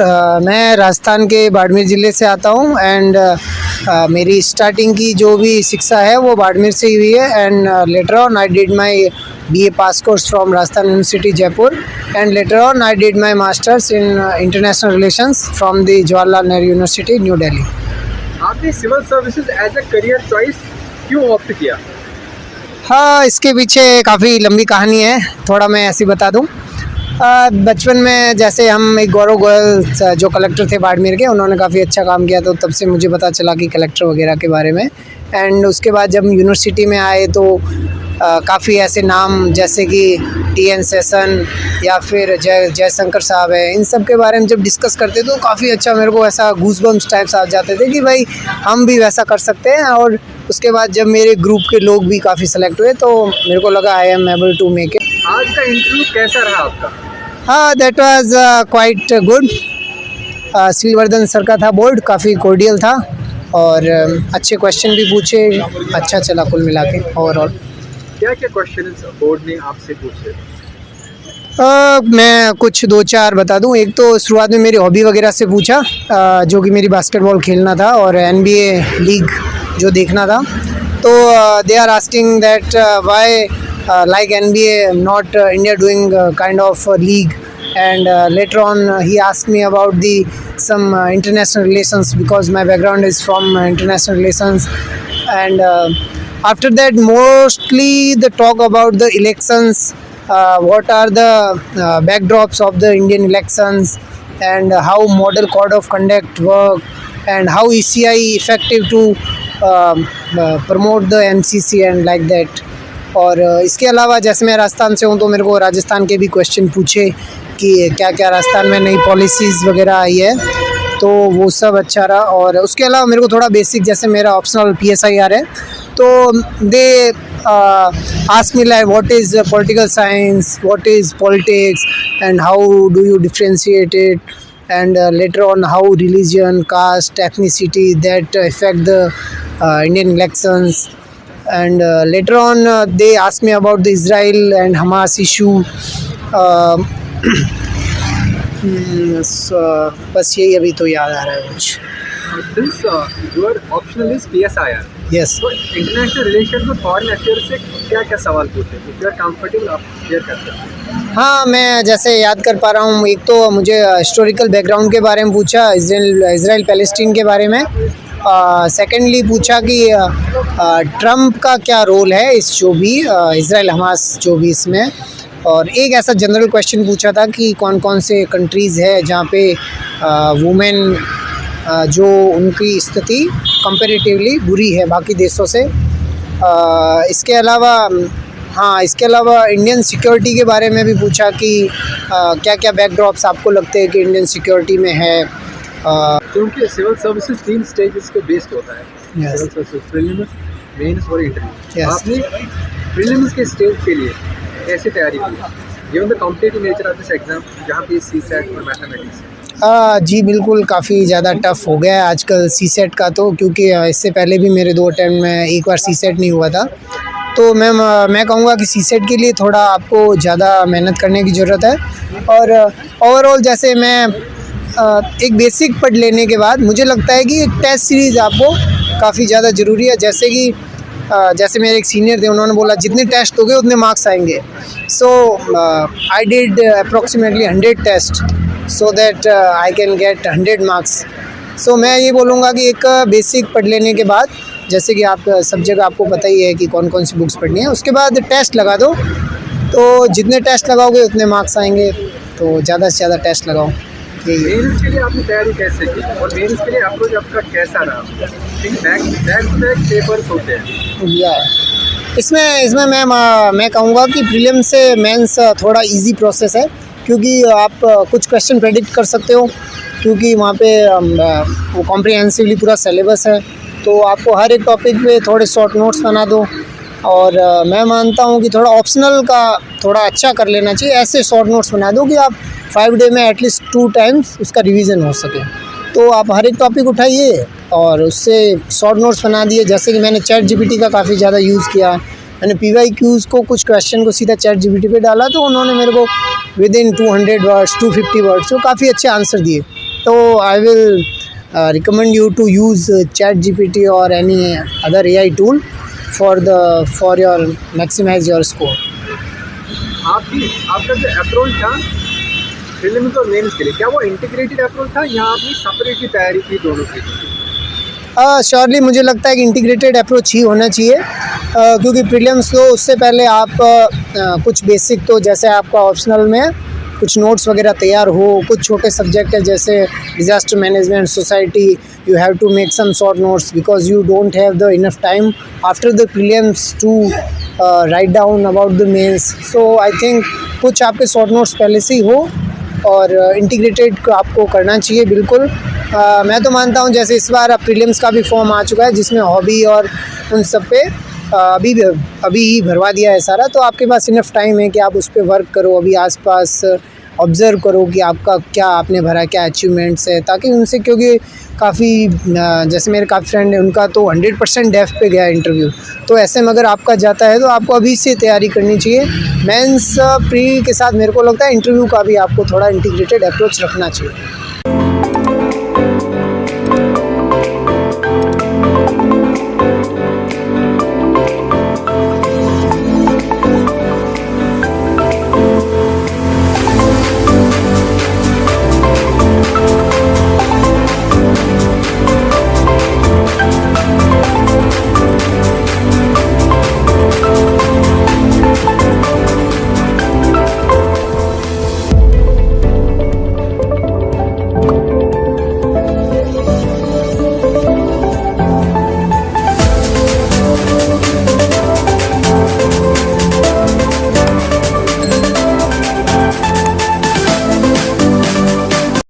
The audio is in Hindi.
मैं राजस्थान के बाड़मेर ज़िले से आता हूँ एंड मेरी स्टार्टिंग की जो भी शिक्षा है वो बाड़मेर से ही हुई है and later on I did my BA pass course from Rajasthan university Jaipur and later on I did my masters in international relations from the Jawaharlal Nehru university New Delhi. आपने civil services as a career choice क्यों ऑप्ट किया? हाँ, इसके पीछे काफ़ी लंबी कहानी है, थोड़ा मैं ऐसी बता दूँ। बचपन में जैसे हम एक गौरव गोयल जो कलेक्टर थे बाड़मेर के, उन्होंने काफ़ी अच्छा काम किया, तो तब से मुझे पता चला कि कलेक्टर वगैरह के बारे में। एंड उसके बाद जब यूनिवर्सिटी में आए तो काफ़ी ऐसे नाम जैसे कि टी.एन. सेशन या फिर जयशंकर साहब है, इन सब के बारे में जब डिस्कस करते तो काफ़ी अच्छा मेरे को ऐसा गूज़बम्स टाइप्स आ जाते थे कि भाई हम भी वैसा कर सकते हैं। और उसके बाद जब मेरे ग्रुप के लोग भी काफ़ी सेलेक्ट हुए तो मेरे को लगा I am able to make it. आज का इंटरव्यू कैसा रहा आपका? हाँ, that was quite good. Silvardhan sir का था, बोर्ड काफ़ी कोर्डियल था और अच्छे क्वेश्चन भी पूछे, अच्छा चला कुल मिला के ओवरऑल। क्या क्या क्वेश्चन बोर्ड ने आपसे पूछे? मैं कुछ 2-4 बता दूं। एक तो शुरुआत में मेरी हॉबी वगैरह से पूछा, जो कि मेरी बास्केटबॉल खेलना था और NBA लीग जो देखना था। तो they are asking that why like NBA not India doing kind of league and later on he asked me about the some international relations because my background is from international relations and after that mostly the talk about the elections, what are the backdrops of the Indian elections and how model code of conduct work and how ECI effective to promote the MCC and like that। और इसके अलावा जैसे मैं राजस्थान से हूँ तो मेरे को राजस्थान के भी क्वेश्चन पूछे कि क्या क्या राजस्थान में नई पॉलिसीज़ वगैरह आई है, तो वो सब अच्छा रहा। और उसके अलावा मेरे को थोड़ा बेसिक, जैसे मेरा ऑप्शनल PSIR है, तो they ask me like what is political science, what is politics and how do you differentiate it and later on how religion, caste, ethnicity that affect the Indian elections and later on they asked me about the Israel and Hamas issue। बस यही अभी तो याद आ रहा है कुछ। Since your optional is PSIR, yes, तो इंटरनेशनल रिलेशन और फॉरेन अफेयर से क्या क्या सवाल पूछे? इफ यू आर कंफर्टेबल आप शेयर कर सकते हैं। हाँ, मैं जैसे याद कर पा रहा हूँ, एक तो मुझे हिस्टोरिकल बैकग्राउंड के बारे में पूछा, इज़राइल पैलेस्टीन के बारे में। सेकेंडली पूछा कि ट्रम्प का क्या रोल है इस जो भी इज़राइल हमास जो भी इसमें। और एक ऐसा जनरल क्वेश्चन पूछा था कि कौन कौन से कंट्रीज़ है जहाँ पे वुमेन जो उनकी स्थिति कंपैरेटिवली बुरी है बाकी देशों से। इसके अलावा हाँ, इसके अलावा इंडियन सिक्योरिटी के बारे में भी पूछा कि क्या क्या बैकड्रॉप्स आपको लगते हैं कि इंडियन सिक्योरिटी में है। क्योंकि सिविल सर्विसेज 3 स्टेजेस पे बेस्ड होता है। Yes. Civil services prelims, mains और इंटरव्यू। Yes. आपने प्रीलिम्स के स्टेज के लिए कैसे तैयारी की, given the competitive nature of this exam जहाँ पे CSAT और मैथमेटिक्स है? जी बिल्कुल, काफ़ी ज़्यादा टफ हो गया है आजकल CSAT का, तो क्योंकि इससे पहले भी मेरे 2 अटैम्प्ट में एक बार CSAT नहीं हुआ था। तो मैं कहूँगा कि CSAT के लिए थोड़ा आपको ज़्यादा मेहनत करने की ज़रूरत है। और ओवरऑल जैसे मैं एक बेसिक पढ़ लेने के बाद मुझे लगता है कि एक टेस्ट सीरीज़ आपको काफ़ी ज़्यादा ज़रूरी है। जैसे कि जैसे मेरे एक सीनियर थे, उन्होंने बोला जितने टेस्ट हो गए उतने मार्क्स आएंगे। So I did approximately 100 test so that I can get 100 marks. So मैं ये बोलूँगा कि एक बेसिक पढ़ लेने के बाद, जैसे कि आप सब जगह आपको पता ही है कि कौन कौन सी बुक्स पढ़नी है, उसके बाद टेस्ट लगा दो, तो जितने टेस्ट लगाओगे उतने मार्क्स आएंगे, तो ज़्यादा से ज़्यादा टेस्ट लगाओ। मेंस के लिए आपने तैयारी कैसे की और मेंस के लिए अप्रोच आपका कैसा रहा? बैक टू बैक पेपर्स होते हैं या इसमें मैं कहूँगा कि प्रीलिम से मेंस थोड़ा इजी प्रोसेस है, क्योंकि आप कुछ क्वेश्चन प्रेडिक्ट कर सकते हो, क्योंकि वहाँ पे वो कॉम्प्रिहेंसिवली पूरा सिलेबस है, तो आपको हर एक टॉपिक पे थोड़े शॉर्ट नोट्स बना दो। और मैं मानता हूँ कि थोड़ा ऑप्शनल का थोड़ा अच्छा कर लेना चाहिए, ऐसे शॉर्ट नोट्स बना दो कि आप 5 डे में एटलीस्ट 2 टाइम्स उसका रिवीजन हो सके। तो आप हर एक टॉपिक उठाइए और उससे शॉर्ट नोट्स बना दिए। जैसे कि मैंने ChatGPT का काफ़ी ज़्यादा यूज़ किया, मैंने PYQs को कुछ क्वेश्चन को सीधा ChatGPT पे डाला, तो उन्होंने मेरे को विद इन 200 वर्ड्स 250 वर्ड्स तो काफ़ी अच्छे आंसर दिए। तो I will recommend you to use ChatGPT or any other AI tool for your maximize your score. आपका जो अप्रोच था प्रीलिम्स और मेंस के लिए, क्या वो इंटीग्रेटेड अप्रोच था या आपने सेपरेटली तैयारी की दोनों की? श्योरली मुझे लगता है कि इंटीग्रेटेड अप्रोच ही होना चाहिए, क्योंकि प्रीलिम्स तो उससे पहले आप कुछ बेसिक तो जैसे आपका ऑप्शनल में कुछ नोट्स वगैरह तैयार हो, कुछ छोटे सब्जेक्ट है जैसे disaster management, society, you have to make some short notes because you don't have the enough time after the prelims to write down about the mains. So I think कुछ आपके शॉर्ट नोट्स पहले से ही हो और इंटीग्रेटेड आपको करना चाहिए बिल्कुल. मैं तो मानता हूँ जैसे इस बार अब प्रीलिम्स का भी फॉर्म आ चुका है जिसमें हॉबी और उन सब पे अभी ही भरवा दिया है सारा, तो आपके पास इनफ टाइम है कि आप उस पर वर्क करो, अभी आसपास ऑब्ज़र्व करो कि आपका क्या आपने भरा, क्या अचीवमेंट्स है, ताकि उनसे, क्योंकि काफ़ी जैसे मेरे काफ़ी फ्रेंड हैं उनका तो 100% डेफ पे गया इंटरव्यू, तो ऐसे में अगर आपका जाता है तो आपको अभी से तैयारी करनी चाहिए. मेंस प्री के साथ मेरे को लगता है इंटरव्यू का भी आपको थोड़ा इंटीग्रेटेड अप्रोच रखना चाहिए.